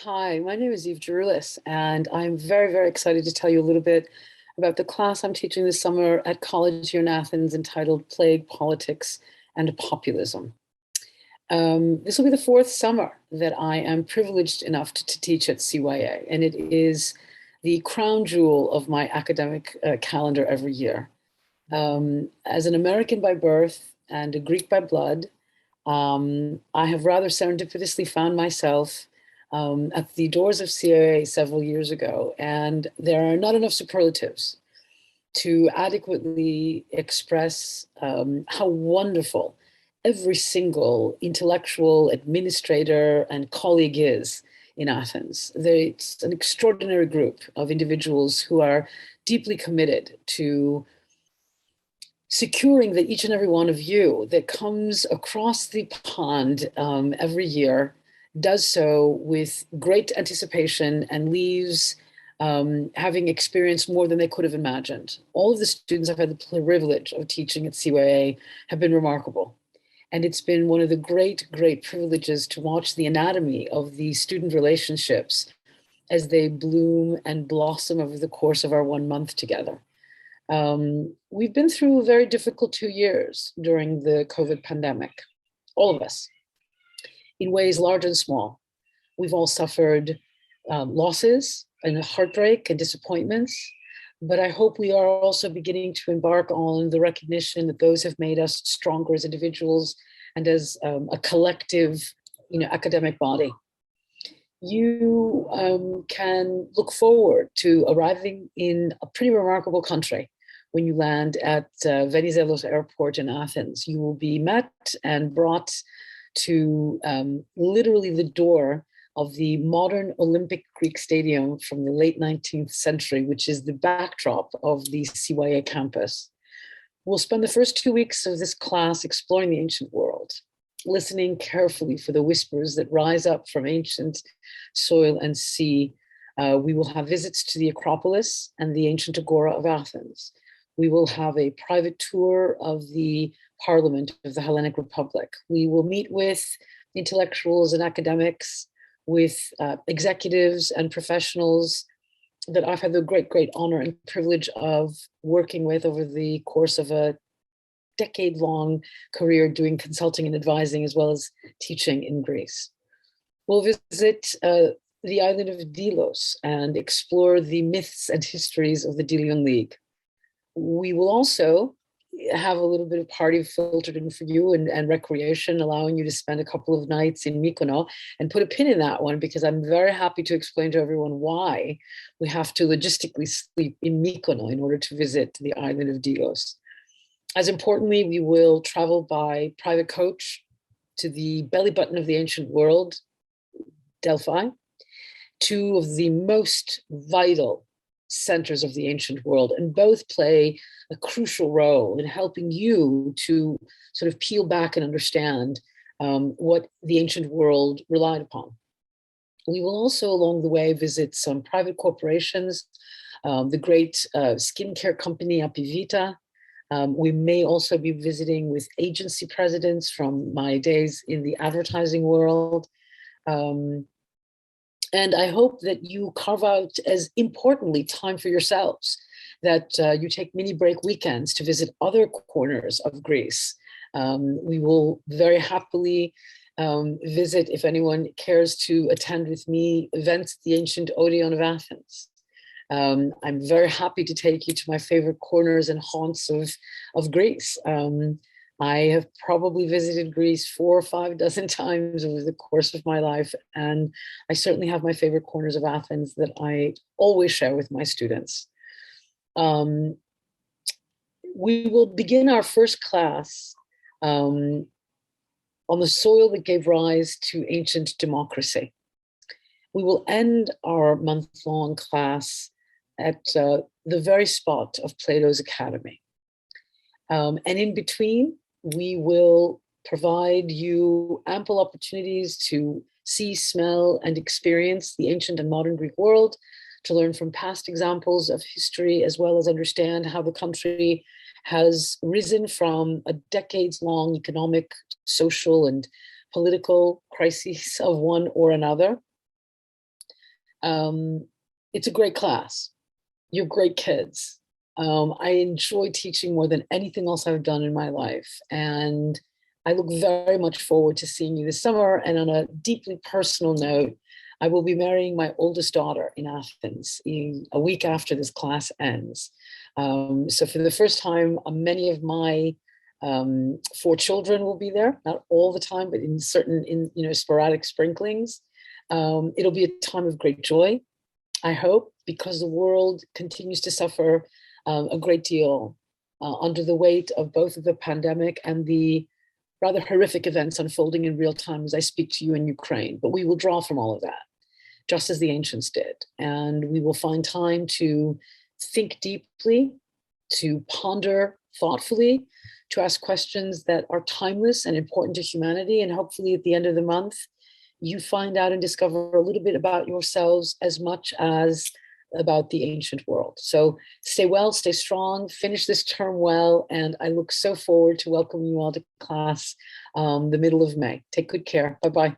Hi, my name is Eve Geroulis, and I'm very, very excited to tell you a little bit about the class I'm teaching this summer at college here in Athens entitled Plague, Politics, and Populism. This will be the fourth summer that I am privileged enough to teach at CYA, and it is the crown jewel of my academic calendar every year. As an American by birth and a Greek by blood, I have rather serendipitously found myself at the doors of CIA several years ago, and there are not enough superlatives to adequately express how wonderful every single intellectual administrator and colleague is in Athens. It's an extraordinary group of individuals who are deeply committed to securing that each and every one of you that comes across the pond every year does so with great anticipation and leaves having experienced more than they could have imagined. All of the students I've had the privilege of teaching at CYA have been remarkable. And it's been one of the great, great privileges to watch the anatomy of the student relationships as they bloom and blossom over the course of our 1 month together. We've been through a very difficult 2 years during the COVID pandemic, all of us, in ways large and small. We've all suffered losses and heartbreak and disappointments, but I hope we are also beginning to embark on the recognition that those have made us stronger as individuals and as a collective, academic body. You can look forward to arriving in a pretty remarkable country when you land at Venizelos Airport in Athens. You will be met and brought to literally the door of the modern Olympic Greek Stadium from the late 19th century, which is the backdrop of the CYA campus. We'll spend the first 2 weeks of this class exploring the ancient world, listening carefully for the whispers that rise up from ancient soil and sea. We will have visits to the Acropolis and the ancient Agora of Athens. We will have a private tour of the Parliament of the Hellenic Republic. We will meet with intellectuals and academics, with executives and professionals that I've had the great, great honor and privilege of working with over the course of a decade-long career doing consulting and advising as well as teaching in Greece. We'll visit the island of Delos and explore the myths and histories of the Delian League. We will also have a little bit of party filtered in for you and recreation, allowing you to spend a couple of nights in Mykonos, and put a pin in that one because I'm very happy to explain to everyone why we have to logistically sleep in Mykonos in order to visit the island of Delos. As importantly, we will travel by private coach to the belly button of the ancient world, Delphi, two of the most vital centers of the ancient world, and both play a crucial role in helping you to sort of peel back and understand what the ancient world relied upon. We will also along the way visit some private corporations, the great skincare company Apivita. We may also be visiting with agency presidents from my days in the advertising world. And I hope that you carve out, as importantly, time for yourselves, that you take mini break weekends to visit other corners of Greece. We will very happily visit, if anyone cares to attend with me, events at the ancient Odeon of Athens. I'm very happy to take you to my favorite corners and haunts of Greece. I have probably visited Greece 4 or 5 dozen times over the course of my life, and I certainly have my favorite corners of Athens that I always share with my students. We will begin our first class on the soil that gave rise to ancient democracy. We will end our month-long class at the very spot of Plato's Academy. And in between, we will provide you ample opportunities to see, smell, and experience the ancient and modern Greek world, to learn from past examples of history, as well as understand how the country has risen from a decades-long economic, social, and political crises of one or another. Um, it's a great class. You're great kids. I enjoy teaching more than anything else I've done in my life. And I look very much forward to seeing you this summer. And on a deeply personal note, I will be marrying my oldest daughter in Athens a week after this class ends. So for the first time, many of my four children will be there, not all the time, but in certain, sporadic sprinklings. It'll be a time of great joy, I hope, because the world continues to suffer a great deal under the weight of both of the pandemic and the rather horrific events unfolding in real time as I speak to you in Ukraine. But we will draw from all of that, just as the ancients did. And we will find time to think deeply, to ponder thoughtfully, to ask questions that are timeless and important to humanity. And hopefully at the end of the month, you find out and discover a little bit about yourselves as much as about the ancient world. So stay well, stay strong, finish this term well, and I look so forward to welcoming you all to class the middle of May. Take good care. Bye-bye.